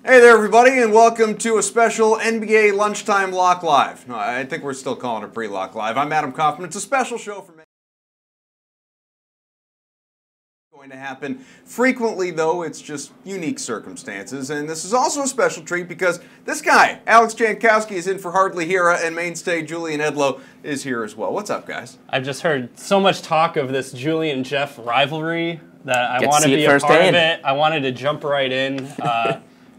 Hey there, everybody, and welcome to a special NBA Lunchtime Lock Live. No, I think we're still calling it Pre-Lock Live. I'm Adam Kaufman. It's a special show for me. Going to happen frequently, though. It's just unique circumstances, and this is also a special treat because this guy, Alex Jankowski, is in for Hardly Hera, and mainstay Julian Edlow is here as well. What's up, guys? I've just heard so much talk of this Julian and Geoff rivalry that I want to be a part of it. I wanted to jump right in.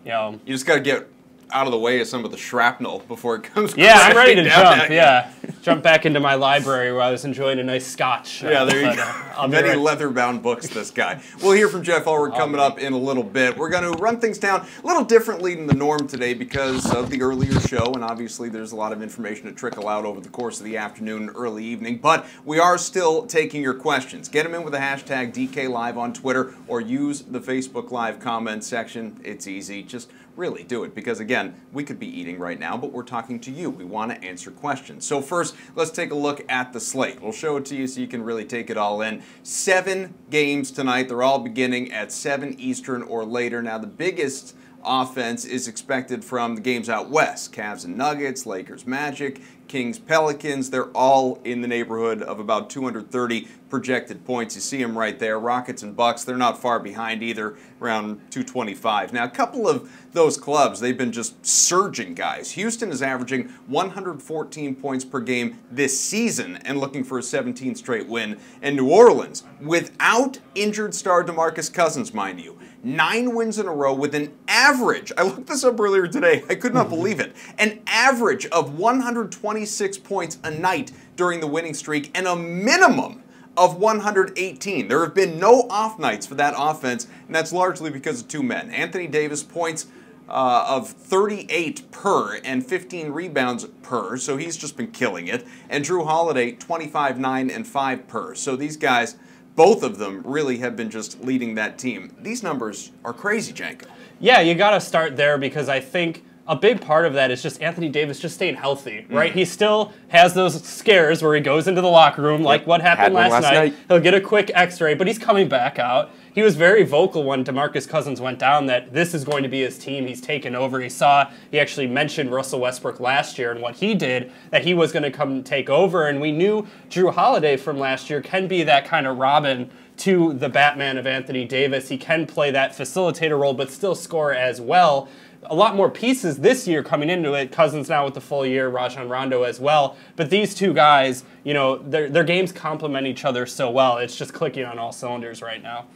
You just got to get out of the way of some of the shrapnel before it comes. Yeah, I'm ready to jump. Yeah, jump back into my library where I was enjoying a nice scotch. Yeah, there you go. Many leather-bound books, this guy. We'll hear from Geoff Ulrich coming up in a little bit. We're going to run things down a little differently than the norm today because of the earlier show, and obviously there's a lot of information to trickle out over the course of the afternoon and early evening, but we are still taking your questions. Get them in with the hashtag DKLive on Twitter or use the Facebook Live comment section. It's easy. Just really do it because, again, we could be eating right now, but we're talking to you. We want to answer questions. So first, let's take a look at the slate. We'll show it to you so you can really take it all in. 7 games tonight. They're all beginning at 7 Eastern or later. Now, the biggest offense is expected from the games out west. Cavs and Nuggets, Lakers Magic, Kings Pelicans. They're all in the neighborhood of about 230 projected points. You see them right there. Rockets and Bucks, they're not far behind either, around 225. Now, a couple of those clubs, they've been just surging, guys. Houston is averaging 114 points per game this season and looking for a 17th straight win. And New Orleans, without injured star DeMarcus Cousins, mind you, 9 wins in a row with an average, I looked this up earlier today, I could not believe it, an average of 126 points a night during the winning streak and a minimum of 118. There have been no off nights for that offense, and that's largely because of 2 men. Anthony Davis points of 38 per and 15 rebounds per, so he's just been killing it. And Drew Holiday, 25, 9, and 5 per. So these guys, both of them really have been just leading that team. These numbers are crazy, Janko. Yeah, you got to start there because I think a big part of that is just Anthony Davis just staying healthy, right? He still has those scares where he goes into the locker room, like what happened last night. He'll get a quick x-ray, but he's coming back out. He was very vocal when DeMarcus Cousins went down that this is going to be his team. He's taken over. He actually mentioned Russell Westbrook last year and what he did, that he was going to come and take over. And we knew Drew Holiday from last year can be that kind of Robin to the Batman of Anthony Davis. He can play that facilitator role, but still score as well. A lot more pieces this year coming into it. Cousins now with the full year, Rajon Rondo as well. But these two guys, you know, their games complement each other so well. It's just clicking on all cylinders right now.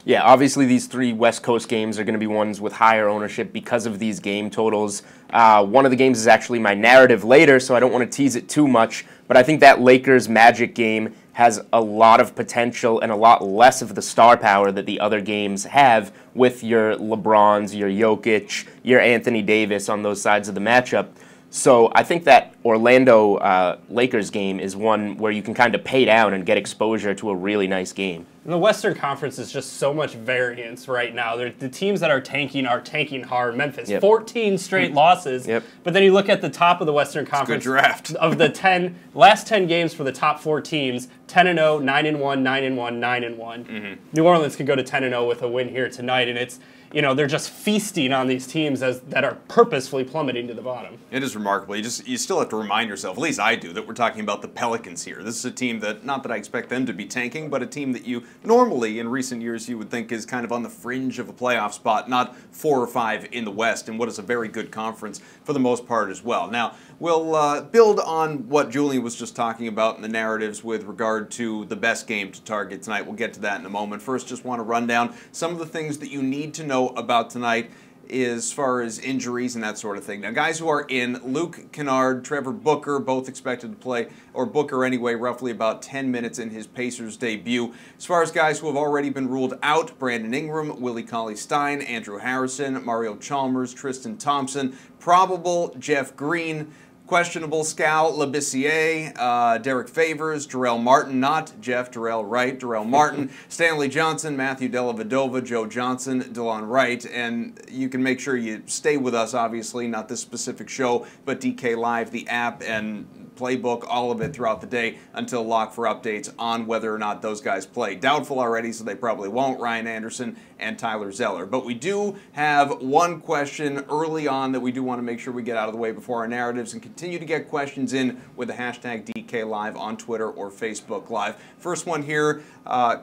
Yeah, obviously these 3 West Coast games are going to be ones with higher ownership because of these game totals. One of the games is actually my narrative later, so I don't want to tease it too much. But I think that Lakers-Magic game has a lot of potential and a lot less of the star power that the other games have with your LeBrons, your Jokic, your Anthony Davis on those sides of the matchup. So I think that Orlando Lakers game is one where you can kind of pay down and get exposure to a really nice game. And the Western Conference is just so much variance right now. The teams that are tanking hard. Memphis, 14 straight losses. But then you look at the top of the Western Conference. Good draft. Of the last 10 games for the top 4 teams, 10-0, 9-1, 9-1, 9-1. New Orleans could go to 10-0 with a win here tonight, and it's, you know, they're just feasting on these teams that are purposefully plummeting to the bottom. It is remarkable. You still have to remind yourself, at least I do, that we're talking about the Pelicans here. This is a team that, not that I expect them to be tanking, but a team that you normally in recent years you would think is kind of on the fringe of a playoff spot, not 4 or 5 in the West, and what is a very good conference for the most part as well. Now, we'll build on what Julian was just talking about in the narratives with regard to the best game to target tonight. We'll get to that in a moment. First, just want to run down some of the things that you need to know about tonight as far as injuries and that sort of thing. Now, guys who are in, Luke Kennard, Trevor Booker, both expected to play, or Booker anyway, roughly about 10 minutes in his Pacers debut. As far as guys who have already been ruled out, Brandon Ingram, Willie Cauley-Stein, Andrew Harrison, Mario Chalmers, Tristan Thompson, probable Jeff Green, questionable Scal Labissiere, Derek Favors, Jarrell Martin, not Jeff, Darrell Wright, Darrell Martin, Stanley Johnson, Matthew Dellavedova, Joe Johnson, DeLon Wright, and you can make sure you stay with us, obviously, not this specific show, but DK Live, the app, and playbook, all of it throughout the day until lock for updates on whether or not those guys play. Doubtful already, so they probably won't, Ryan Anderson and Tyler Zeller. But we do have one question early on that we do want to make sure we get out of the way before our narratives, and continue to get questions in with the hashtag DKLive on Twitter or Facebook Live. First one here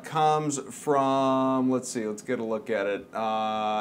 comes from, let's get a look at it.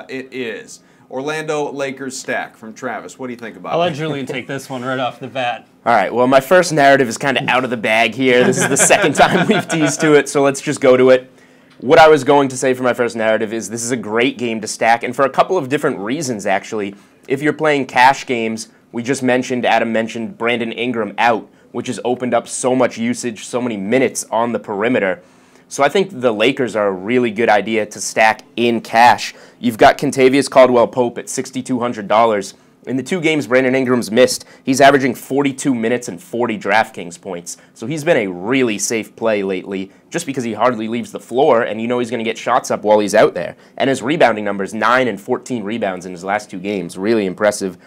It is Orlando Lakers stack from Travis. What do you think about it? I'll let Julian take this one right off the bat. All right, well, my first narrative is kind of out of the bag here. This is the second time we've teased to it, so let's just go to it. What I was going to say for my first narrative is this is a great game to stack, and for a couple of different reasons, actually. If you're playing cash games, Adam mentioned Brandon Ingram out, which has opened up so much usage, so many minutes on the perimeter. So I think the Lakers are a really good idea to stack in cash. You've got Kentavious Caldwell-Pope at $6,200. In the 2 games Brandon Ingram's missed, he's averaging 42 minutes and 40 DraftKings points. So he's been a really safe play lately just because he hardly leaves the floor, and you know he's going to get shots up while he's out there. And his rebounding numbers, 9 and 14 rebounds in his last 2 games. Really impressive.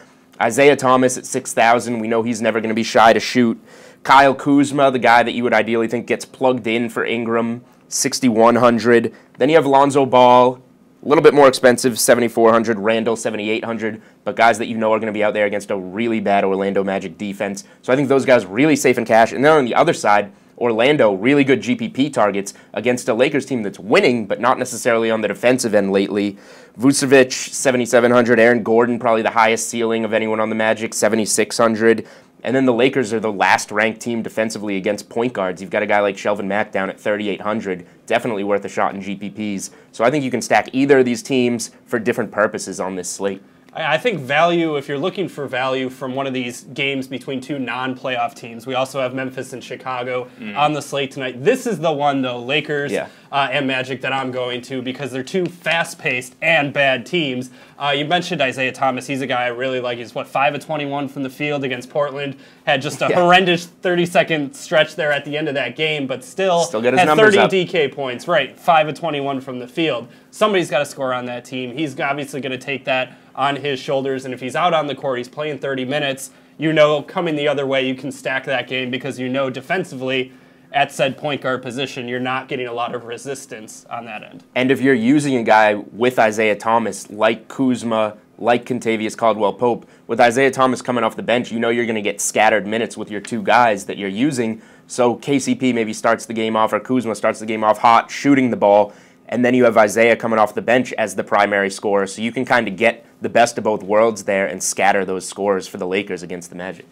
Isaiah Thomas at $6,000. We know he's never going to be shy to shoot. Kyle Kuzma, the guy that you would ideally think gets plugged in for Ingram, $6,100. Then you have Lonzo Ball, a little bit more expensive, $7,400. Randall, $7,800. But guys that you know are going to be out there against a really bad Orlando Magic defense. So I think those guys really safe in cash. And then on the other side, Orlando, really good GPP targets against a Lakers team that's winning, but not necessarily on the defensive end lately. Vucevic, $7,700. Aaron Gordon, probably the highest ceiling of anyone on the Magic, $7,600. And then the Lakers are the last-ranked team defensively against point guards. You've got a guy like Shelvin Mack down at $3,800. Definitely worth a shot in GPPs. So I think you can stack either of these teams for different purposes on this slate. I think value, if you're looking for value from one of these games between 2 non-playoff teams, we also have Memphis and Chicago on the slate tonight. This is the one, though, Lakers and Magic, that I'm going to because they're 2 fast-paced and bad teams. You mentioned Isaiah Thomas. He's a guy I really like. He's, 5 of 21 from the field against Portland. Had just a horrendous 30-second stretch there at the end of that game, but still get his had numbers 30 up. DK points. Right, 5 of 21 from the field. Somebody's got to score on that team. He's obviously going to take that on his shoulders, and if he's out on the court, he's playing 30 minutes, you know coming the other way you can stack that game because you know defensively at said point guard position you're not getting a lot of resistance on that end. And if you're using a guy with Isaiah Thomas, like Kuzma, like Kentavious Caldwell-Pope, with Isaiah Thomas coming off the bench, you know you're going to get scattered minutes with your 2 guys that you're using, so KCP maybe starts the game off, or Kuzma starts the game off hot, shooting the ball, and then you have Isaiah coming off the bench as the primary scorer, so you can kind of get the best of both worlds there and scatter those scores for the Lakers against the Magic.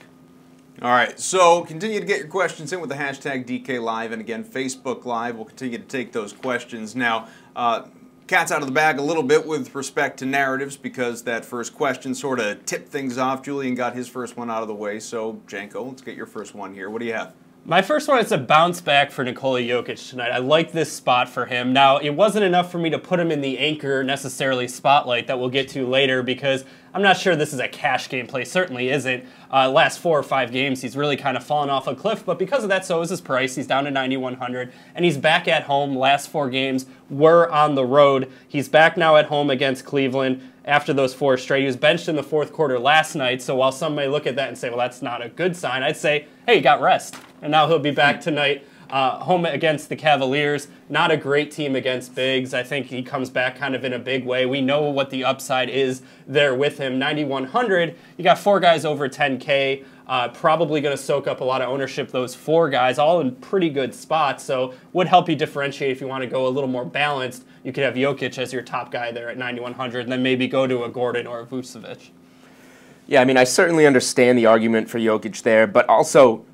All right, so continue to get your questions in with the hashtag DKLive, and again, Facebook Live. We'll continue to take those questions. Now, cat's out of the bag a little bit with respect to narratives because that first question sort of tipped things off. Julian got his first one out of the way, so Janko, let's get your first one here. What do you have? My first one is a bounce back for Nikola Jokic tonight. I like this spot for him. Now, it wasn't enough for me to put him in the anchor necessarily spotlight that we'll get to later because I'm not sure this is a cash game play. Certainly isn't. Last 4 or 5 games, he's really kind of fallen off a cliff, but because of that, so is his price. He's down to $9,100, and he's back at home. Last 4 games were on the road. He's back now at home against Cleveland after those 4 straight. He was benched in the 4th quarter last night, so while some may look at that and say, well, that's not a good sign, I'd say, hey, he got rest. And now he'll be back tonight, home against the Cavaliers. Not a great team against bigs. I think he comes back kind of in a big way. We know what the upside is there with him. 9,100, you got 4 guys over 10K. Probably going to soak up a lot of ownership, those 4 guys, all in pretty good spots. So would help you differentiate if you want to go a little more balanced. You could have Jokic as your top guy there at 9,100, and then maybe go to a Gordon or a Vucevic. Yeah, I mean, I certainly understand the argument for Jokic there, but also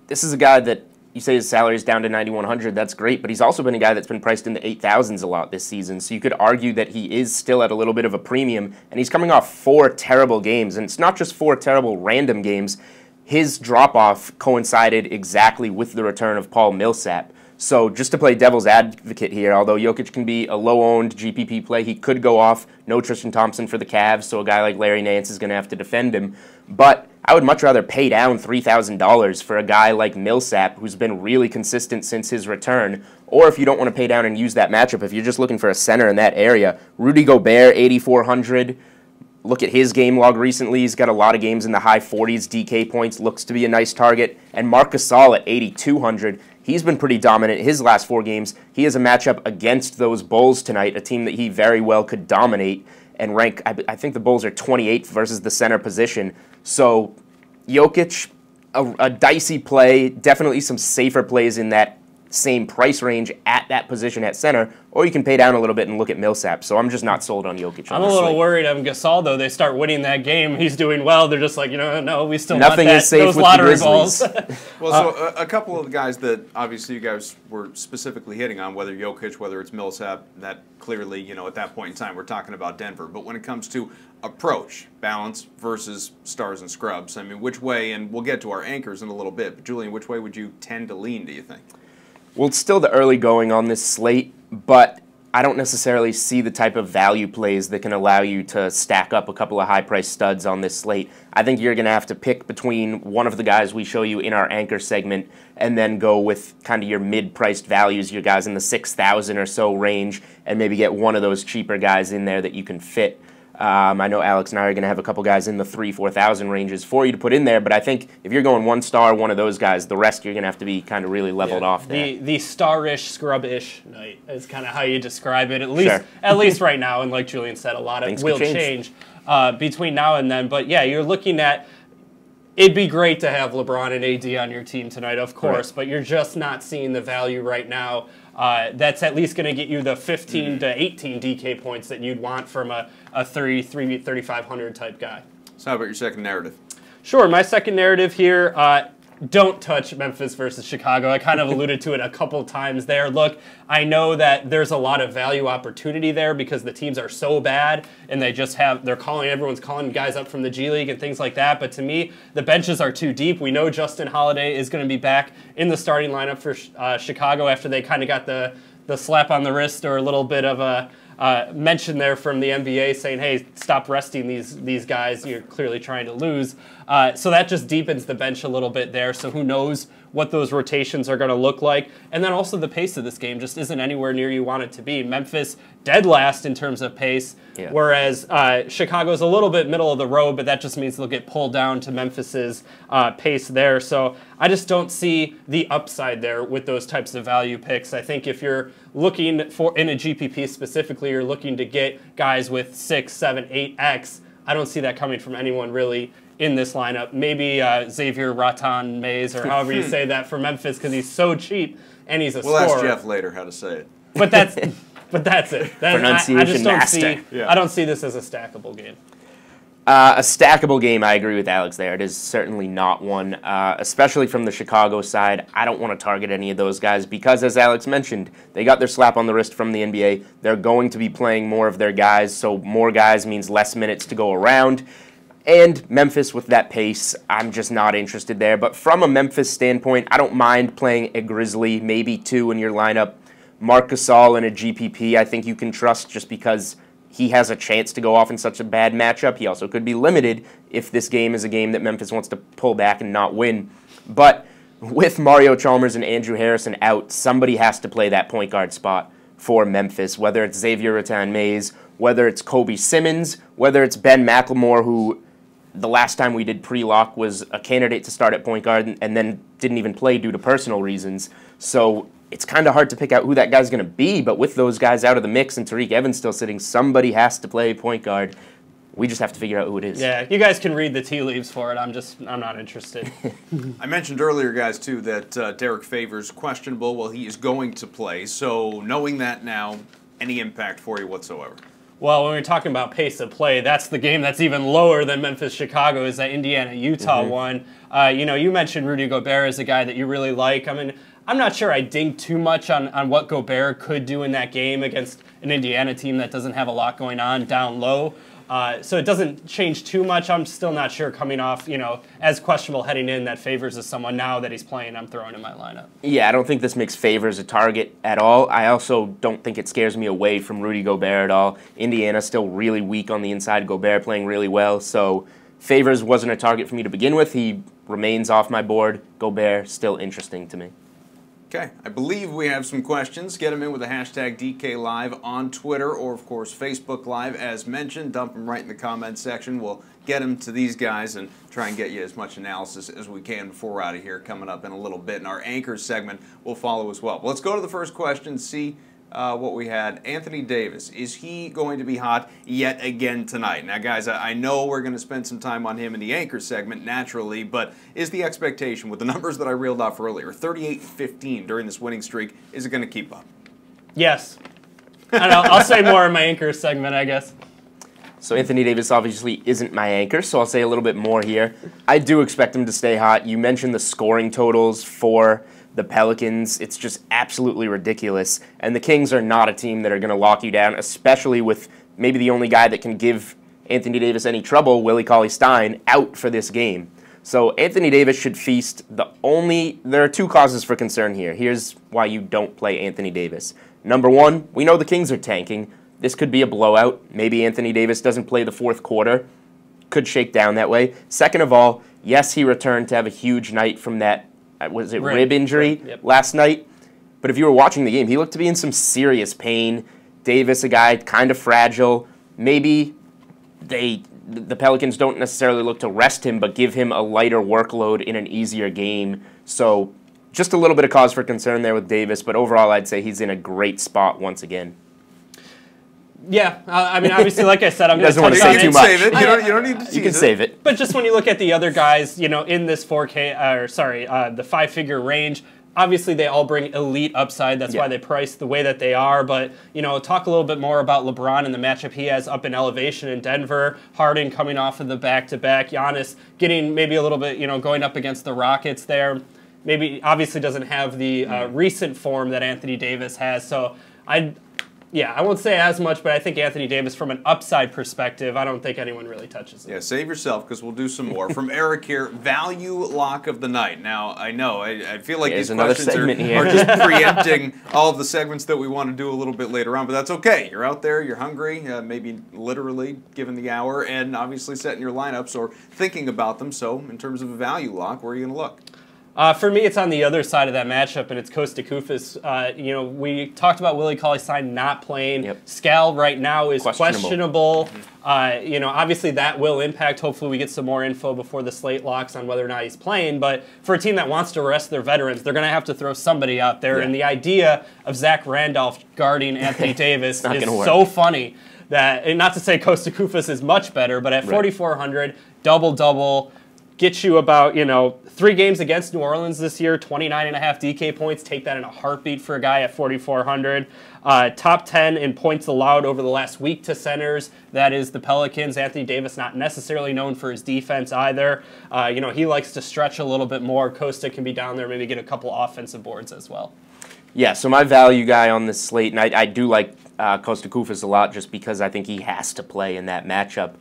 this is a guy that you say his salary is down to $9,100. That's great, but he's also been a guy that's been priced in the 8,000s a lot this season. So you could argue that he is still at a little bit of a premium, and he's coming off 4 terrible games. And it's not just 4 terrible random games. His drop-off coincided exactly with the return of Paul Millsap. So just to play devil's advocate here, although Jokic can be a low-owned GPP play, he could go off. No Tristan Thompson for the Cavs, so a guy like Larry Nance is going to have to defend him. But I would much rather pay down $3,000 for a guy like Millsap, who's been really consistent since his return. Or if you don't want to pay down and use that matchup, if you're just looking for a center in that area, Rudy Gobert, $8,400. look at his game log recently. He's got a lot of games in the high 40s. DK points looks to be a nice target. And Marc Gasol at 8,200. He's been pretty dominant his last 4 games. He has a matchup against those Bulls tonight, a team that he very well could dominate and rank. I think the Bulls are 28th versus the center position. So Jokic, a dicey play, definitely some safer plays in that same price range at that position at center, or you can pay down a little bit and look at Millsap. So I'm just not sold on Jokic. I'm a little worried on Gasol, though. They start winning that game. He's doing well. They're just like, no, we still Nothing want is safe those with lottery the balls. Well, so a couple of the guys that obviously you guys were specifically hitting on, whether Jokic, whether it's Millsap, that clearly, at that point in time, we're talking about Denver. But when it comes to approach, balance versus stars and scrubs, I mean, which way, and we'll get to our anchors in a little bit, but Julian, which way would you tend to lean, do you think? Well, it's still the early going on this slate, but I don't necessarily see the type of value plays that can allow you to stack up a couple of high-priced studs on this slate. I think you're going to have to pick between one of the guys we show you in our anchor segment and then go with kind of your mid-priced values, your guys in the 6,000 or so range, and maybe get one of those cheaper guys in there that you can fit. I know Alex and I are going to have a couple guys in the 3,000-4,000 ranges for you to put in there, but I think if you're going one star, one of those guys, the rest you're going to have to be kind of really leveled off there. The star-ish, scrub-ish night is kind of how you describe it, at least right now. And like Julian said, a lot of Things will change between now and then. But yeah, you're looking at, it'd be great to have LeBron and AD on your team tonight, of course, but you're just not seeing the value right now. That's at least going to get you the 15 to 18 DK points that you'd want from a 3,500 type guy. So how about your second narrative? Sure, my second narrative here, don't touch Memphis versus Chicago. I kind of alluded to it a couple times there. Look, I know that there's a lot of value opportunity there because the teams are so bad and everyone's calling guys up from the G League and things like that. But to me, the benches are too deep. We know Justin Holiday is going to be back in the starting lineup for Chicago after they kind of got the slap on the wrist or a little bit of a mention there from the NBA saying, hey, stop resting these guys. You're clearly trying to lose. So that just deepens the bench a little bit there. So who knows what those rotations are going to look like. And then also the pace of this game just isn't anywhere near you want it to be. Memphis dead last in terms of pace, whereas Chicago's a little bit middle of the road, but that just means they'll get pulled down to Memphis's pace there. So I just don't see the upside there with those types of value picks. I think if you're looking for, in a GPP specifically, you're looking to get guys with 6, 7, 8X. I don't see that coming from anyone really in this lineup. Maybe Xavier Ratan Mays, or however you say that, for Memphis, because he's so cheap and he's a scorer. We'll ask Jeff later how to say it. But that's it. Pronunciation master. I don't see this as a stackable game. A stackable game, I agree with Alex there. It is certainly not one, especially from the Chicago side. I don't want to target any of those guys because, as Alex mentioned, they got their slap on the wrist from the NBA. They're going to be playing more of their guys, so more guys means less minutes to go around. And Memphis with that pace, I'm just not interested there. But from a Memphis standpoint, I don't mind playing a Grizzly, maybe 2 in your lineup. Marc Gasol in a GPP, I think you can trust just because he has a chance to go off in such a bad matchup. He also could be limited if this game is a game that Memphis wants to pull back and not win. But with Mario Chalmers and Andrew Harrison out, somebody has to play that point guard spot for Memphis, whether it's Xavier Ratan-Mays, whether it's Kobe Simmons, whether it's Ben McLemore, who the last time we did pre-lock was a candidate to start at point guard and then didn't even play due to personal reasons. So it's kind of hard to pick out who that guy's going to be, but with those guys out of the mix and Tariq Evans still sitting, somebody has to play point guard. We just have to figure out who it is. Yeah, you guys can read the tea leaves for it. I'm not interested. I mentioned earlier, guys, too, that Derek Favors questionable. Well, he is going to play. So knowing that now, any impact for you whatsoever? Well, when we're talking about pace of play, that's the game that's even lower than Memphis-Chicago is that Indiana-Utah one. You mentioned Rudy Gobert as a guy that you really like. I mean, I'm not sure I ding too much on what Gobert could do in that game against an Indiana team that doesn't have a lot going on down low. So it doesn't change too much. I'm still not sure coming off, as questionable heading in that Favors is someone now that he's playing I'm throwing in my lineup. Yeah, I don't think this makes Favors a target at all. I also don't think it scares me away from Rudy Gobert at all. Indiana's still really weak on the inside. Gobert playing really well. So Favors wasn't a target for me to begin with. He remains off my board. Gobert, still interesting to me. Okay, I believe we have some questions. Get them in with the hashtag DKLive on Twitter or, of course, Facebook Live. As mentioned, dump them right in the comments section. We'll get them to these guys and try and get you as much analysis as we can before we're out of here coming up in a little bit. And our anchors segment will follow as well. But let's go to the first question, see what we had. Anthony Davis, is he going to be hot yet again tonight? Now, guys, I know we're going to spend some time on him in the anchor segment, naturally, but is the expectation with the numbers that I reeled off earlier, 38-15 during this winning streak, is it going to keep up? Yes. And I'll say more in my anchor segment, I guess. So Anthony Davis obviously isn't my anchor, so I'll say a little bit more here. I do expect him to stay hot. You mentioned the scoring totals for the Pelicans. It's just absolutely ridiculous. And the Kings are not a team that are going to lock you down, especially with maybe the only guy that can give Anthony Davis any trouble, Willie Cauley-Stein, out for this game. So Anthony Davis should feast. There are two causes for concern here. Here's why you don't play Anthony Davis. Number one, we know the Kings are tanking. This could be a blowout. Maybe Anthony Davis doesn't play the fourth quarter. Could shake down that way. Second of all, yes, he returned to have a huge night from that rib injury last night. But if you were watching the game, he looked to be in some serious pain. Davis, a guy kind of fragile. Maybe the Pelicans don't necessarily look to rest him, but give him a lighter workload in an easier game. So just a little bit of cause for concern there with Davis, but overall I'd say he's in a great spot once again. Yeah, I mean, obviously, like I said, I'm going to want to say too much. Save it. You don't need to tease You can save it. But just when you look at the other guys, in this the five-figure range, obviously they all bring elite upside. That's why they price the way that they are. But, talk a little bit more about LeBron and the matchup he has up in elevation in Denver. Harden coming off of the back-to-back. Giannis getting maybe a little bit, going up against the Rockets there. Maybe obviously doesn't have the recent form that Anthony Davis has. So I won't say as much, but I think Anthony Davis, from an upside perspective, I don't think anyone really touches it. Yeah, save yourself because we'll do some more. From Eric here, value lock of the night. Now, I know, I feel like these questions are just preempting all of the segments that we want to do a little bit later on, but that's okay. You're out there, you're hungry, maybe literally given the hour, and obviously setting your lineups or thinking about them. So, in terms of a value lock, where are you going to look? For me, it's on the other side of that matchup, and it's Kosta Koufos. We talked about Willie Cauley-Stein not playing. Skal right now is questionable. Obviously that will impact. Hopefully we get some more info before the slate locks on whether or not he's playing. But for a team that wants to rest their veterans, they're going to have to throw somebody out there. And the idea of Zach Randolph guarding Anthony Davis is so funny. And not to say Kosta Koufos is much better, but at 4,400, double-double, get you about, 3 games against New Orleans this year, 29.5 DK points. Take that in a heartbeat for a guy at 4,400. Top 10 in points allowed over the last week to centers. That is the Pelicans. Anthony Davis not necessarily known for his defense either. He likes to stretch a little bit more. Kosta can be down there, maybe get a couple offensive boards as well. Yeah, so my value guy on this slate, and I do like Kosta Koufos a lot just because I think he has to play in that matchup.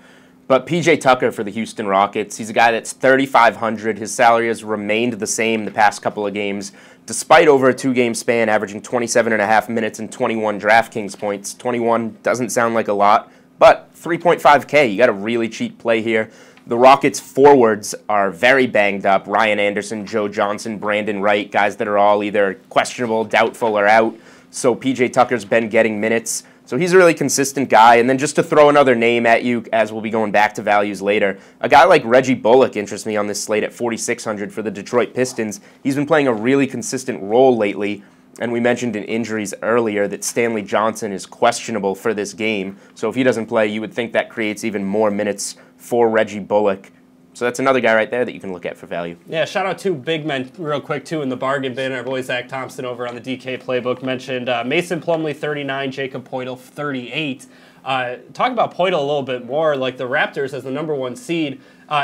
But P.J. Tucker for the Houston Rockets, he's a guy that's 3,500. His salary has remained the same the past couple of games, despite over a 2-game span averaging 27.5 minutes and 21 DraftKings points. 21 doesn't sound like a lot, but 3.5K, you got a really cheap play here. The Rockets' forwards are very banged up. Ryan Anderson, Joe Johnson, Brandon Wright, guys that are all either questionable, doubtful, or out. So P.J. Tucker's been getting minutes. So he's a really consistent guy. And then just to throw another name at you, as we'll be going back to values later, a guy like Reggie Bullock interests me on this slate at 4,600 for the Detroit Pistons. He's been playing a really consistent role lately. And we mentioned in injuries earlier that Stanley Johnson is questionable for this game. So if he doesn't play, you would think that creates even more minutes for Reggie Bullock. So that's another guy right there that you can look at for value. Yeah, shout out to big men real quick, too, in the bargain bin. Our boy Zach Thompson over on the DK Playbook mentioned Mason Plumlee, 39, Jacob Poeltl, 38. Talk about Poeltl a little bit more. Like the Raptors as the #1 seed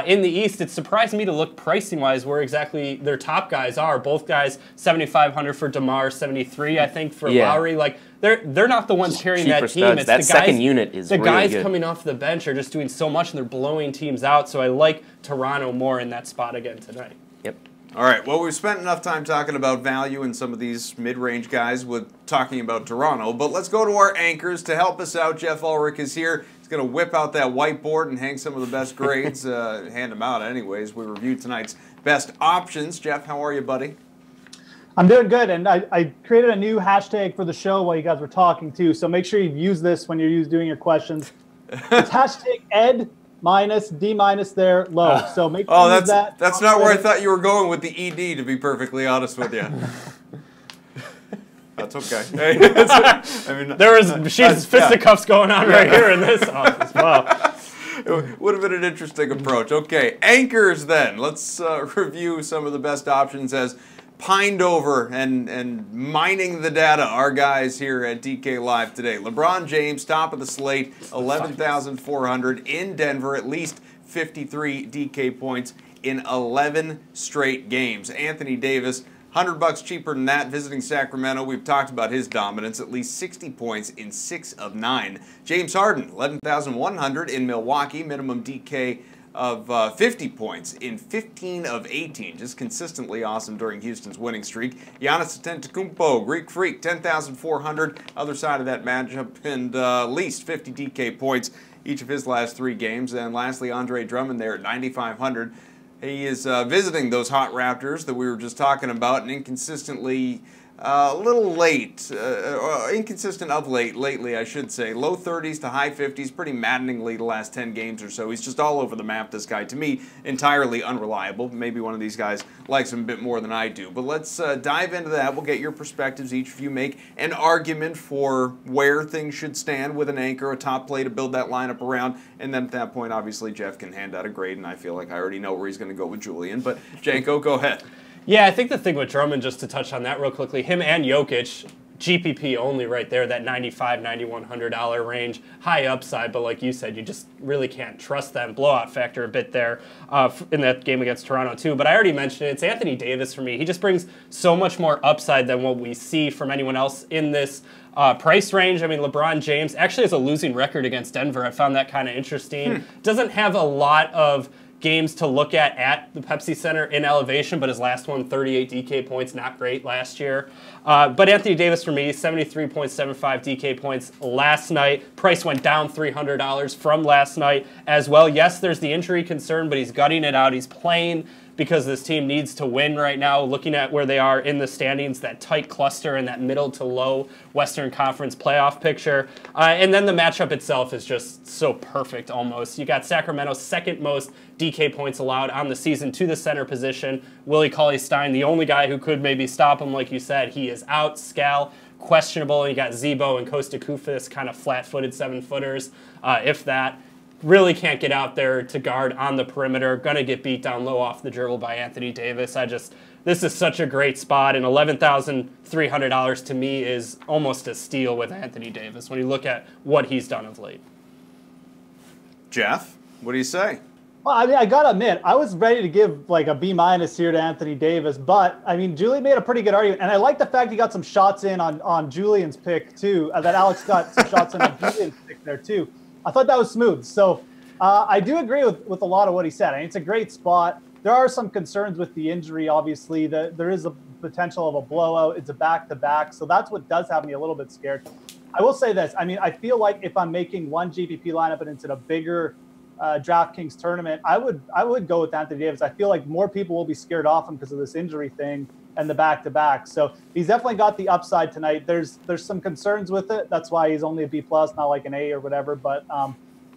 in the East, it surprised me to look pricing-wise where exactly their top guys are. Both guys, 7,500 for DeMar, 73, I think, for Lowry. Like they're not the ones carrying that team. Studs. It's that second unit is really good. The guys coming off the bench are just doing so much, and they're blowing teams out. So I like Toronto more in that spot again tonight. Yep. All right, well, we've spent enough time talking about value and some of these mid-range guys with talking about Toronto, but let's go to our anchors to help us out. Geoff Ulrich is here. He's going to whip out that whiteboard and hang some of the best grades, hand them out anyways. We reviewed tonight's best options. Geoff, how are you, buddy? I'm doing good, and I created a new hashtag for the show while you guys were talking too. So make sure you use this when you're doing your questions. It's hashtag Ed minus D minus there low. So make sure you use that. That's not where I thought you were going with the ED. To be perfectly honest with you. That's okay. I mean, there was fisticuffs going on right here in this office. Wow. It would have been an interesting approach. Okay, anchors then. Let's review some of the best options as pined over and mining the data. Our guys here at DK Live today. LeBron James, top of the slate, 11,400 in Denver, at least 53 DK points in 11 straight games. Anthony Davis, $100 cheaper than that, visiting Sacramento. We've talked about his dominance, at least 60 points in 6 of 9. James Harden, 11,100 in Milwaukee, minimum DK of 50 points in 15 of 18. Just consistently awesome during Houston's winning streak. Giannis Antetokounmpo, Greek Freak, 10,400. Other side of that matchup, and at least 50 DK points each of his last 3 games. And lastly, Andre Drummond there at 9,500. He is visiting those hot Raptors that we were just talking about, and inconsistently a little late, inconsistent of lately, I should say. Low 30s to high 50s, pretty maddeningly the last 10 games or so. He's just all over the map, this guy. To me, entirely unreliable. Maybe one of these guys likes him a bit more than I do. But let's dive into that. We'll get your perspectives. Each of you make an argument for where things should stand with an anchor, a top play to build that lineup around. And then at that point, obviously, Jeff can hand out a grade, and I feel like I already know where he's going to go with Julian. But Janko, go ahead. Yeah, I think the thing with Drummond, just to touch on that real quickly, him and Jokic, GPP only right there, that $9,500, $9,100 range, high upside, but like you said, you just really can't trust them. Blowout factor a bit there in that game against Toronto too, but I already mentioned it. It's Anthony Davis for me. He just brings so much more upside than what we see from anyone else in this price range. I mean, LeBron James actually has a losing record against Denver. I found that kind of interesting. Doesn't have a lot of games to look at the Pepsi Center in elevation, but his last one, 38 DK points, not great last year. But Anthony Davis for me, 73.75 DK points last night. Price went down $300 from last night as well. Yes, there's the injury concern, but he's gutting it out. He's playing because this team needs to win right now. Looking at where they are in the standings, that tight cluster in that middle to low Western Conference playoff picture. And then the matchup itself is just so perfect almost. You got Sacramento's second most DK points allowed on the season to the center position. Willie Cauley-Stein, the only guy who could maybe stop him, like you said. He is out. Scal, questionable. And you got Zebo and Costa Koufis, kind of flat-footed 7-footers, if that. Really can't get out there to guard on the perimeter. Going to get beat down low off the dribble by Anthony Davis. This is such a great spot, and $11,300 to me is almost a steal with Anthony Davis when you look at what he's done of late. Jeff, what do you say? Well, I mean, I got to admit, I was ready to give like a B- here to Anthony Davis, but I mean, Julian made a pretty good argument, and I like the fact he got some shots in on Julian's pick too, that Alex got some shots in on Julian's pick there too. I thought that was smooth. So I do agree with a lot of what he said. I mean, it's a great spot. There are some concerns with the injury, obviously. There is a potential of a blowout. It's a back-to-back. So that's what does have me a little bit scared. I will say this. I mean, I feel like if I'm making one GPP lineup and it's in a bigger DraftKings tournament, I would go with Anthony Davis. I feel like more people will be scared off him because of this injury thing and the back-to-back. So he's definitely got the upside tonight. There's some concerns with it. That's why he's only a B+, not like an A or whatever. But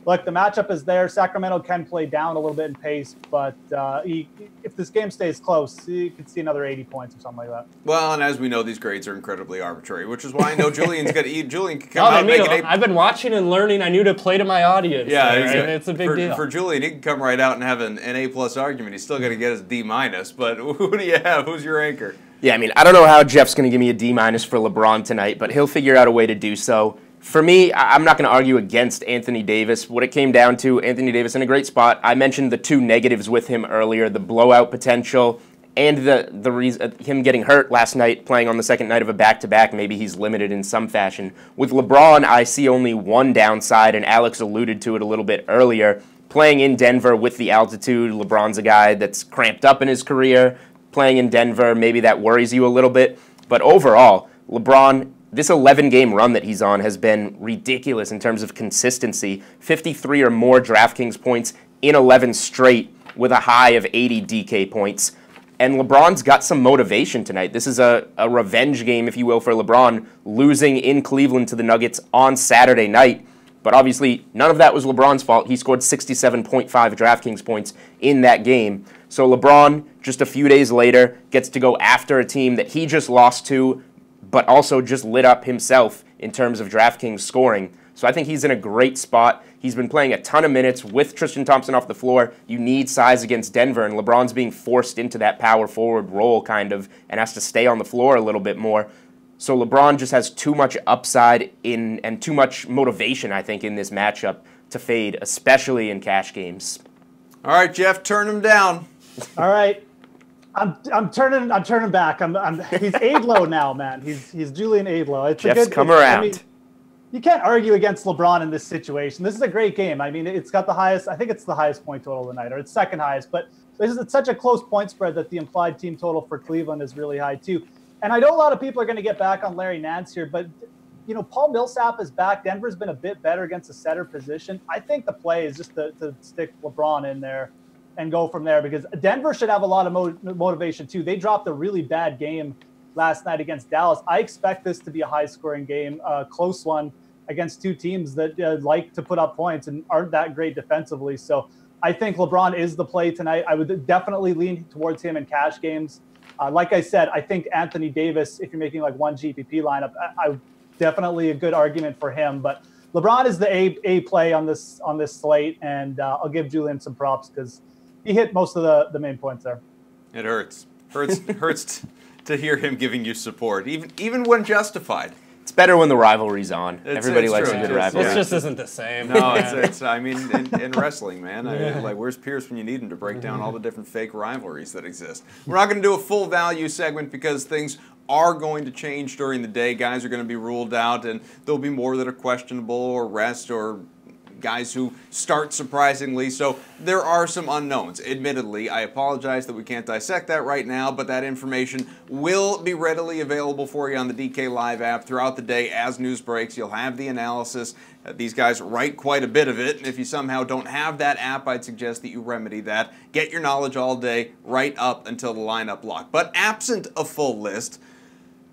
look, the matchup is there. Sacramento can play down a little bit in pace, but if this game stays close, you could see another 80 points or something like that. Well, and as we know, these grades are incredibly arbitrary, which is why I know Julian's going to eat. Julian can come out and make an A. I've been watching and learning. I knew to play to my audience. Yeah, it's a big deal. For Julian, he can come right out and have an A+ argument. He's still going to get his D-. But who do you have? Who's your anchor? Yeah, I mean, I don't know how Jeff's going to give me a D- for LeBron tonight, but he'll figure out a way to do so. For me, I'm not going to argue against Anthony Davis. What it came down to, Anthony Davis in a great spot. I mentioned the 2 negatives with him earlier, the blowout potential and the reason him getting hurt last night, playing on the second night of a back-to-back. Maybe he's limited in some fashion. With LeBron, I see only one downside, and Alex alluded to it a little bit earlier. Playing in Denver with the altitude, LeBron's a guy that's cramped up in his career. Playing in Denver, maybe that worries you a little bit. But overall, LeBron, this 11-game run that he's on has been ridiculous in terms of consistency. 53 or more DraftKings points in 11 straight with a high of 80 DK points. And LeBron's got some motivation tonight. This is a revenge game, if you will, for LeBron, losing in Cleveland to the Nuggets on Saturday night. But obviously, none of that was LeBron's fault. He scored 67.5 DraftKings points in that game. So LeBron, just a few days later, gets to go after a team that he just lost to, but also just lit up himself in terms of DraftKings scoring. So I think he's in a great spot. He's been playing a ton of minutes with Tristan Thompson off the floor. You need size against Denver, and LeBron's being forced into that power forward role kind of and has to stay on the floor a little bit more. So LeBron just has too much upside and too much motivation, I think, in this matchup to fade, especially in cash games. All right, Geoff, turn him down. All right. I'm turning back. He's Edlow now, man. He's Julian Edlow. Jeff's come around. I mean, you can't argue against LeBron in this situation. This is a great game. I mean, it's got the highest. I think it's the highest point total of the night, or it's second highest. But it's such a close point spread that the implied team total for Cleveland is really high too. And I know a lot of people are going to get back on Larry Nance here, but Paul Millsap is back. Denver's been a bit better against the center position. I think the play is just to stick LeBron in there and go from there, because Denver should have a lot of motivation too. They dropped a really bad game last night against Dallas. I expect this to be a high-scoring game, a close one against two teams that like to put up points and aren't that great defensively. So I think LeBron is the play tonight. I would definitely lean towards him in cash games. Like I said, I think Anthony Davis, if you're making like one GPP lineup, I definitely a good argument for him. But LeBron is the A play on this slate, and I'll give Julian some props because he hit most of the main points there. It hurts to hear him giving you support, even when justified. It's better when the rivalry's on. Everybody likes a good rivalry. This just isn't the same. No, it's I mean, in wrestling, man. Like, where's Pierce when you need him to break down all the different fake rivalries that exist? We're not going to do a full value segment because things are going to change during the day. Guys are going to be ruled out, and there'll be more that are questionable or rest or guys who start surprisingly. So there are some unknowns. Admittedly, I apologize that we can't dissect that right now, but that information will be readily available for you on the DK Live app throughout the day as news breaks. You'll have the analysis. These guys write quite a bit of it, and if you somehow don't have that app, I'd suggest that you remedy that. Get your knowledge all day, right up until the lineup lock. But absent a full list,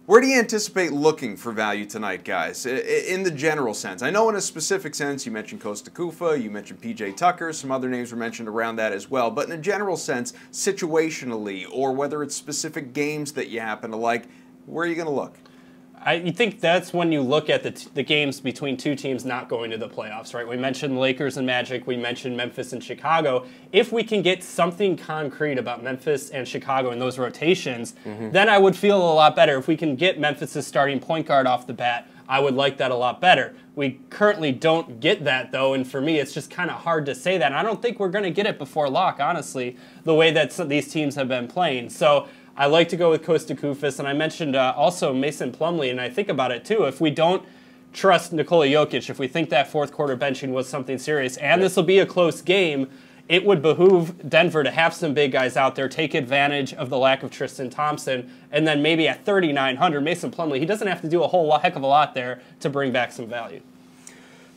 where do you anticipate looking for value tonight, guys, in the general sense? I know in a specific sense, you mentioned Costa Kufa, you mentioned PJ Tucker, some other names were mentioned around that as well, but in a general sense, situationally, or whether it's specific games that you happen to like, where are you going to look? I think that's when you look at the games between two teams not going to the playoffs, right? We mentioned Lakers and Magic. We mentioned Memphis and Chicago. If we can get something concrete about Memphis and Chicago in those rotations, then I would feel a lot better. If we can get Memphis' starting point guard off the bat, I would like that a lot better. We currently don't get that, though, and for me, it's just kind of hard to say that. And I don't think we're going to get it before lock, honestly, the way that these teams have been playing. So I like to go with Costa Kufis, and I mentioned also Mason Plumlee, and I think about it too. If we don't trust Nikola Jokic, if we think that fourth quarter benching was something serious, and this will be a close game, it would behoove Denver to have some big guys out there, take advantage of the lack of Tristan Thompson, and then maybe at 3,900, Mason Plumlee, he doesn't have to do a heck of a lot there to bring back some value.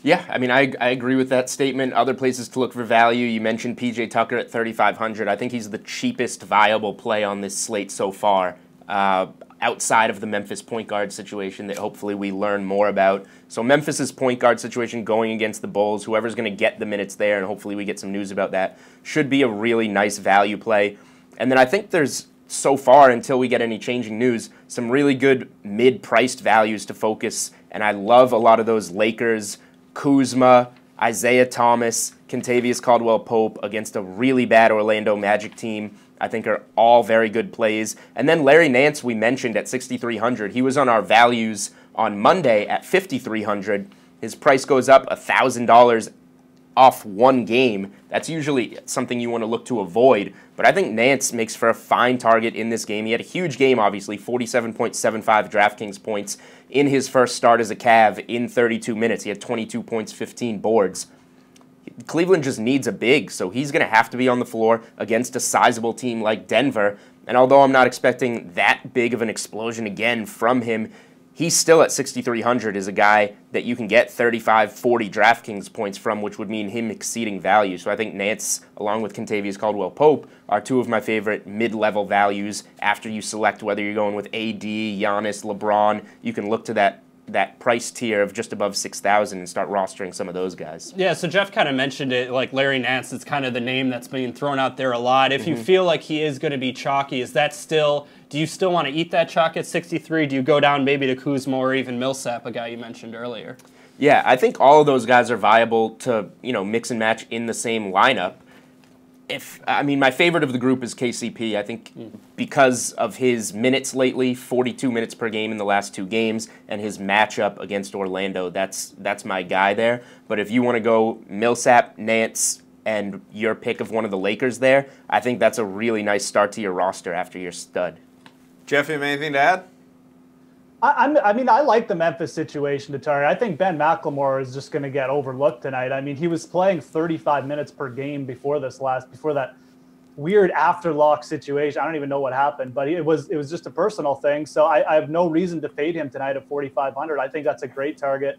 Yeah, I mean, I agree with that statement. Other places to look for value, you mentioned PJ Tucker at 3,500. I think he's the cheapest viable play on this slate so far, outside of the Memphis point guard situation that hopefully we learn more about. So Memphis's point guard situation going against the Bulls, whoever's going to get the minutes there, and hopefully we get some news about that, should be a really nice value play. And then I think there's, so far, until we get any changing news, some really good mid-priced values to focus, and I love a lot of those Lakers, Kuzma, Isaiah Thomas, Kentavious Caldwell-Pope against a really bad Orlando Magic team, I think are all very good plays. And then Larry Nance, we mentioned at 6,300. He was on our values on Monday at 5,300. His price goes up $1,000 off one game. That's usually something you want to look to avoid. But I think Nance makes for a fine target in this game. He had a huge game, obviously, 47.75 DraftKings points in his first start as a Cav in 32 minutes. He had 22 points, 15 boards. Cleveland just needs a big, so he's going to have to be on the floor against a sizable team like Denver. And although I'm not expecting that big of an explosion again from him, he's still at 6,300 is a guy that you can get 35, 40 DraftKings points from, which would mean him exceeding value. So I think Nance, along with Kentavious Caldwell-Pope, are two of my favorite mid-level values after you select whether you're going with AD, Giannis, LeBron. You can look to that price tier of just above 6,000 and start rostering some of those guys. Yeah, so Jeff kind of mentioned it, like Larry Nance is kind of the name that's being thrown out there a lot. If you feel like he is going to be chalky, do you still want to eat that chalk at 63? Do you go down maybe to Kuzma or even Millsap, a guy you mentioned earlier? Yeah, I think all of those guys are viable to, mix and match in the same lineup. My favorite of the group is KCP. I think because of his minutes lately, 42 minutes per game in the last 2 games, and his matchup against Orlando, that's my guy there. But if you want to go Millsap, Nance, and your pick of one of the Lakers there, I think that's a really nice start to your roster after your stud. Jeff, you have anything to add? I like the Memphis situation to target. I think Ben McLemore is just going to get overlooked tonight. I mean, he was playing 35 minutes per game before that weird afterlock situation. I don't even know what happened, but it was just a personal thing. So I have no reason to fade him tonight at 4,500. I think that's a great target.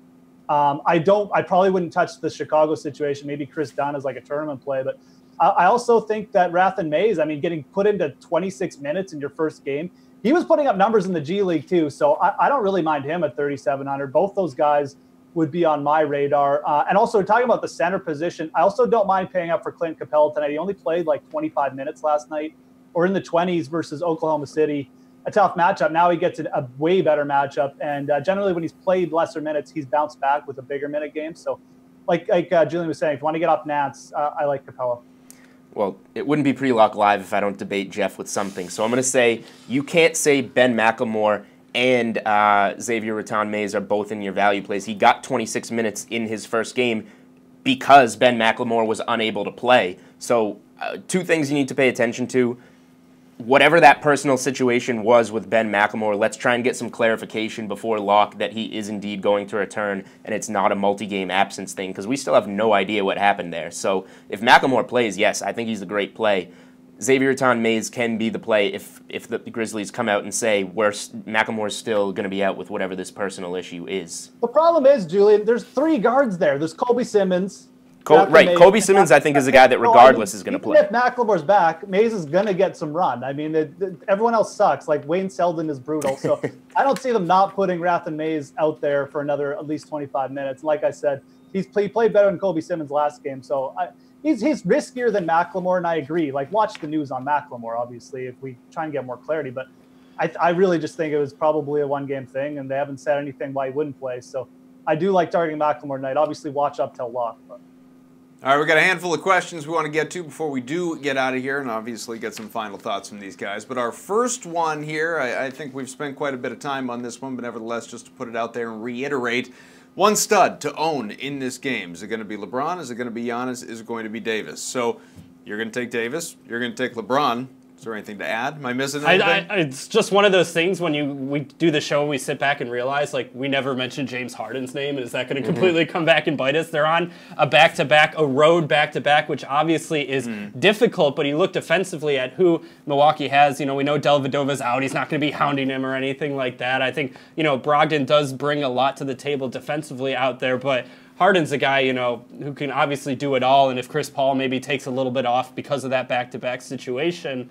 I probably wouldn't touch the Chicago situation. Maybe Chris Dunn is like a tournament play, but I also think that Rathan Mays, getting put into 26 minutes in your first game, he was putting up numbers in the G League too, so I don't really mind him at 3,700. Both those guys would be on my radar. And also talking about the center position, I also don't mind paying up for Clint Capella tonight. He only played like 25 minutes last night, or in the 20s versus Oklahoma City. A tough matchup. Now he gets a way better matchup, and generally when he's played lesser minutes, he's bounced back with a bigger minute game. So, like Julian was saying, if you want to get off Nance, I like Capella. Well, it wouldn't be Pre-Lock Live if I don't debate Jeff with something. So I'm going to say you can't say Ben McLemore and Xavier Rathan-Mays are both in your value plays. He got 26 minutes in his first game because Ben McLemore was unable to play. So 2 things you need to pay attention to. Whatever that personal situation was with Ben McLemore, let's try and get some clarification before lock that he is indeed going to return and it's not a multi-game absence thing, because we still have no idea what happened there. So if McLemore plays, yes, I think he's a great play. Xavier Rathan-Mays can be the play if the Grizzlies come out and say McLemore's still going to be out with whatever this personal issue is. The problem is, Julian, there's 3 guards there. There's Kobe Simmons. Kobe Simmons, I think, is a guy that regardless is going to play. If McLemore's back, Mays is going to get some run. Everyone else sucks. Like, Wayne Selden is brutal. So I don't see them not putting Rathan Mays out there for another at least 25 minutes. Like I said, he played better than Kobe Simmons last game. So he's riskier than McLemore, and I agree. Like, watch the news on McLemore, obviously, if we try and get more clarity. But I really just think it was probably a one-game thing, and they haven't said anything why he wouldn't play. So I do like targeting McLemore tonight. Obviously, watch up till lock. But. All right, we've got a handful of questions we want to get to before we do get out of here, and obviously get some final thoughts from these guys. But our first one here, I think we've spent quite a bit of time on this one, but nevertheless, just to put it out there and reiterate, one stud to own in this game. Is it going to be LeBron? Is it going to be Giannis? Is it going to be Davis? So you're going to take Davis. You're going to take LeBron. Is there anything to add? Am I missing anything? It's just one of those things when we do the show and we sit back and realize, like, we never mentioned James Harden's name, and is that going to completely come back and bite us? They're on a back-to-back, a road back-to-back, which obviously is difficult, but you look defensively at who Milwaukee has. We know Dellavedova's out. He's not going to be hounding him or anything like that. I think, Brogdon does bring a lot to the table defensively out there, but Harden's a guy, who can obviously do it all, and if Chris Paul maybe takes a little bit off because of that back-to-back situation,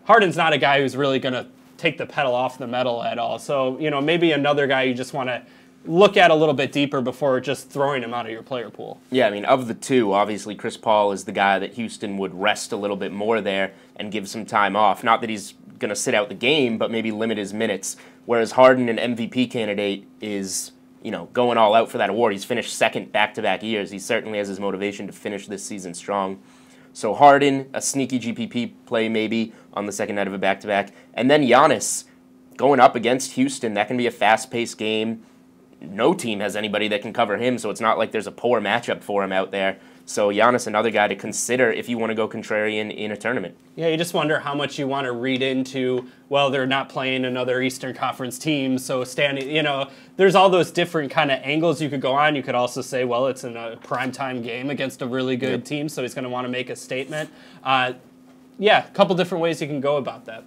Harden's not a guy who's really going to take the pedal off the metal at all. So, maybe another guy you just want to look at a little bit deeper before just throwing him out of your player pool. Yeah, of the 2, obviously Chris Paul is the guy that Houston would rest a little bit more there and give some time off. Not that he's going to sit out the game, but maybe limit his minutes. Whereas Harden, an MVP candidate, is going all out for that award. He's finished second back-to-back years. He certainly has his motivation to finish this season strong. So Harden, a sneaky GPP play maybe on the second night of a back-to-back. And then Giannis going up against Houston. That can be a fast-paced game. No team has anybody that can cover him, so it's not like there's a poor matchup for him out there. So Giannis, another guy to consider if you want to go contrarian in a tournament. Yeah, you just wonder how much you want to read into, well, they're not playing another Eastern Conference team, so there's all those different kind of angles you could go on. You could also say, well, it's in a primetime game against a really good team, so he's going to want to make a statement. Yeah, a couple different ways you can go about that.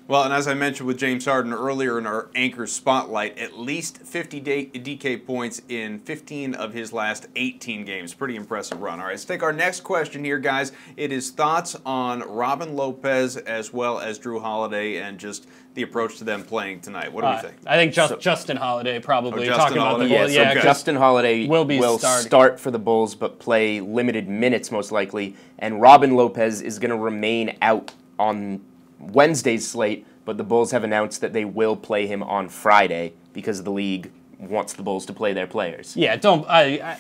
Well, and as I mentioned with James Harden earlier in our anchor spotlight, at least 50 DK points in 15 of his last 18 games. Pretty impressive run. All right, let's take our next question here, guys. It is thoughts on Robin Lopez as well as Drew Holiday and just the approach to them playing tonight. What do you think? I think Justin Holiday probably. Justin Holiday. About the Bulls. Yeah, so Justin Holiday will starting. Start for the Bulls but play limited minutes most likely. And Robin Lopez is going to remain out on Wednesday's slate, but the Bulls have announced that they will play him on Friday because the league wants the Bulls to play their players. Yeah,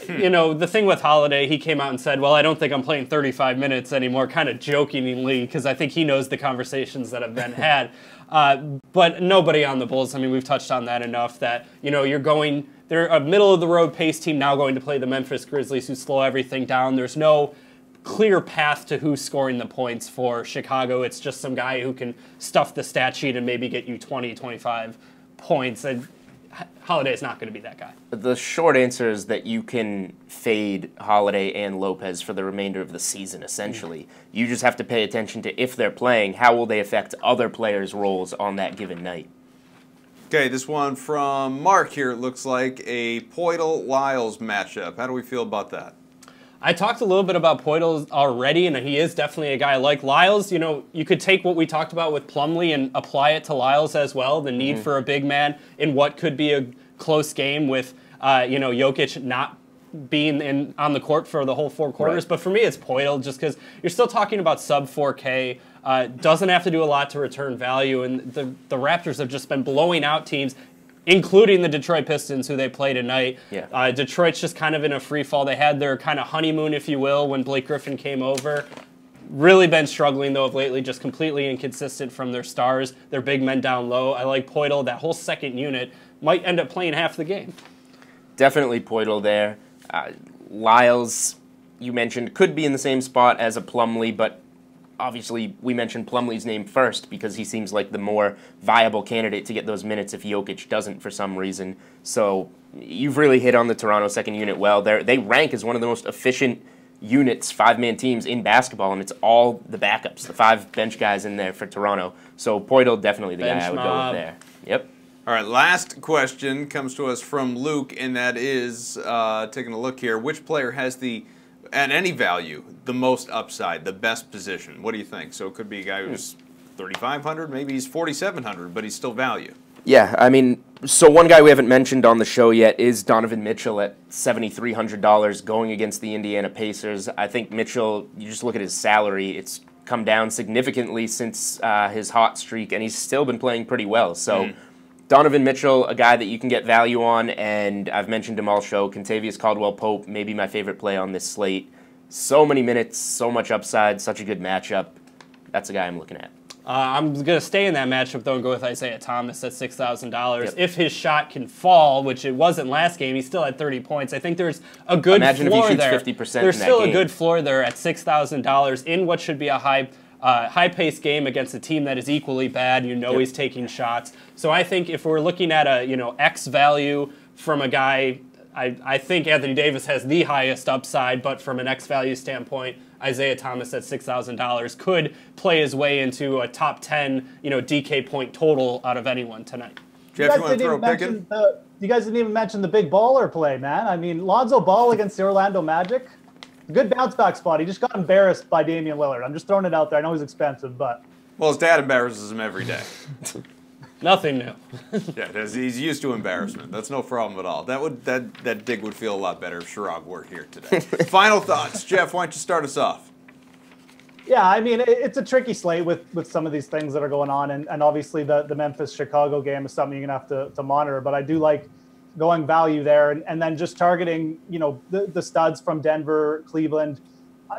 you know, the thing with Holiday, he came out and said, well, I don't think I'm playing 35 minutes anymore, kind of jokingly, because I think he knows the conversations that have been had. But nobody on the Bulls, I mean, we've touched on that enough that, you know, they're a middle-of-the-road pace team now going to play the Memphis Grizzlies who slow everything down. There's no clear path to who's scoring the points for Chicago. It's just some guy who can stuff the stat sheet and maybe get you 20, 25 points. And Holiday's not going to be that guy. The short answer is that you can fade Holiday and Lopez for the remainder of the season, essentially. You just have to pay attention to if they're playing, how will they affect other players' roles on that given night. Okay, this one from Mark here. It looks like a Poeltl-Lyles matchup. How do we feel about that? I talked a little bit about Poeltl already, and he is definitely a guy like Lyles. You know, you could take what we talked about with Plumlee and apply it to Lyles as well, the need for a big man in what could be a close game with, you know, Jokic not being on the court for the whole 4 quarters. Right. But for me, it's Poeltl just because you're still talking about sub 4K. Doesn't have to do a lot to return value, and the Raptors have just been blowing out teams, including the Detroit Pistons, who they play tonight. Yeah. Detroit's just kind of in a free fall. They had their kind of honeymoon, if you will, when Blake Griffin came over. Really been struggling, though, of lately, just completely inconsistent from their stars, their big men down low. I like Poeltl. That whole second unit might end up playing half the game. Definitely Poeltl there. Lyles, you mentioned, could be in the same spot as a Plumlee, but obviously, we mentioned Plumlee's name first because he seems like the more viable candidate to get those minutes if Jokic doesn't for some reason. So you've really hit on the Toronto second unit well. They rank as one of the most efficient units, 5-man teams in basketball, and it's all the backups, the 5 bench guys in there for Toronto. So Poeltl definitely the guy I would go with there. Yep. All right, last question comes to us from Luke, and that is, taking a look here, which player has at any value, the most upside, the best position? What do you think? So it could be a guy who's 3,500, maybe he's 4,700, but he's still value. Yeah, I mean, so one guy we haven't mentioned on the show yet is Donovan Mitchell at $7,300 going against the Indiana Pacers. I think Mitchell, you just look at his salary, it's come down significantly since his hot streak, and he's still been playing pretty well. So Donovan Mitchell, a guy that you can get value on, and I've mentioned him all show. Kentavious Caldwell-Pope, maybe my favorite play on this slate. So many minutes, so much upside, such a good matchup. That's a guy I'm looking at. I'm going to stay in that matchup, though, and go with Isaiah Thomas at $6,000. Yep. If his shot can fall, which it wasn't last game, he still had 30 points. I think there's a good Imagine floor if he shoots there. 50% in that There's still game. a good floor there at $6,000 in what should be a high-paced game against a team that is equally bad. You know Yep. he's taking shots. So I think if we're looking at a X value from a guy, I think Anthony Davis has the highest upside, but from an X value standpoint, Isaiah Thomas at $6,000 could play his way into a top 10, DK point total out of anyone tonight. Jeff, you want to throw a pick in? You guys didn't even mention the big baller play, man. I mean, Lonzo Ball against the Orlando Magic. Good bounce back spot. He just got embarrassed by Damian Lillard. I'm just throwing it out there. I know he's expensive, but. Well, his dad embarrasses him every day. Nothing new. Yeah, he's used to embarrassment. That's no problem at all. That dig would feel a lot better if Sherrod were here today. Final thoughts, Jeff. Why don't you start us off? Yeah, I mean, it's a tricky slate with some of these things that are going on, and obviously the Memphis-Chicago game is something you're going to have to monitor, but I do like going value there, and then just targeting, the studs from Denver, Cleveland.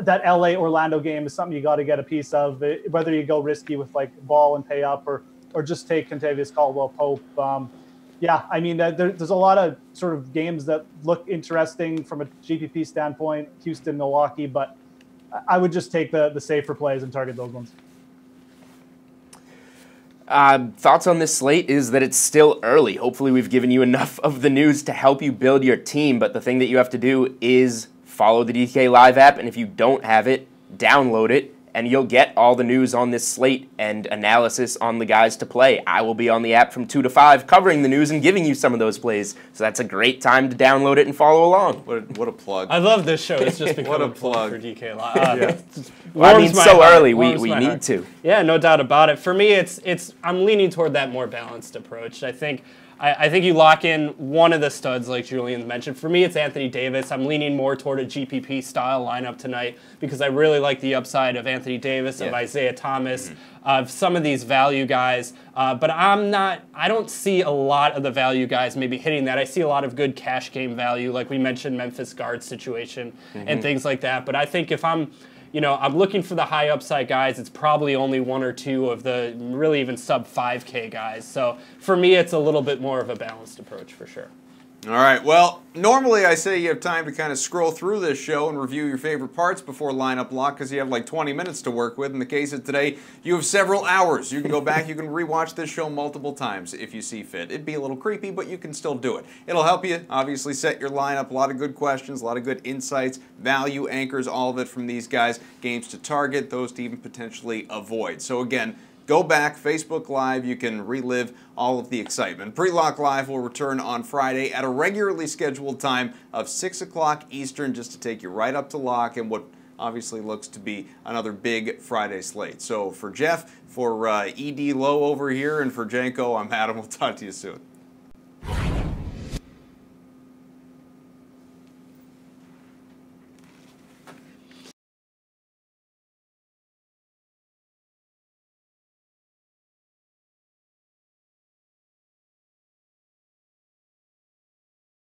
That LA-Orlando game is something you got to get a piece of, whether you go risky with, like, Ball and pay up or just take Kentavious Caldwell-Pope. Yeah, I mean, there's a lot of sort of games that look interesting from a GPP standpoint, Houston, Milwaukee, but I would just take the safer plays and target those ones. Thoughts on this slate is that it's still early. Hopefully we've given you enough of the news to help you build your team, but the thing that you have to do is follow the DK Live app, and if you don't have it, download it and you'll get all the news on this slate and analysis on the guys to play. I will be on the app from 2 to 5 covering the news and giving you some of those plays. So that's a great time to download it and follow along. What a plug. I love this show. It's just become what a plug for plug. DK. Well, I mean, so early, we need to. Yeah, no doubt about it. For me, I'm leaning toward that more balanced approach. I think you lock in one of the studs like Julian mentioned. For me, it's Anthony Davis. I'm leaning more toward a GPP style lineup tonight because I really like the upside of Anthony Davis, of Isaiah Thomas, of some of these value guys. But I don't see a lot of the value guys maybe hitting that. I see a lot of good cash game value, like we mentioned, Memphis guard situation and things like that. But I think if I'm looking for the high upside guys. It's probably only one or two of the really even sub 5K guys. So for me, it's a little bit more of a balanced approach for sure. All right, well, normally I say you have time to kind of scroll through this show and review your favorite parts before lineup lock because you have like 20 minutes to work with. In the case of today, you have several hours. You can go back, you can rewatch this show multiple times if you see fit. It'd be a little creepy, but you can still do it. It'll help you, obviously, set your lineup. A lot of good questions, a lot of good insights, value anchors, all of it from these guys. Games to target, those to even potentially avoid. So again, go back, Facebook Live, you can relive all of the excitement. Pre-Lock Live will return on Friday at a regularly scheduled time of 6 o'clock Eastern just to take you right up to lock and what obviously looks to be another big Friday slate. So for Jeff, for ED Low over here, and for Janko, I'm Adam. We'll talk to you soon.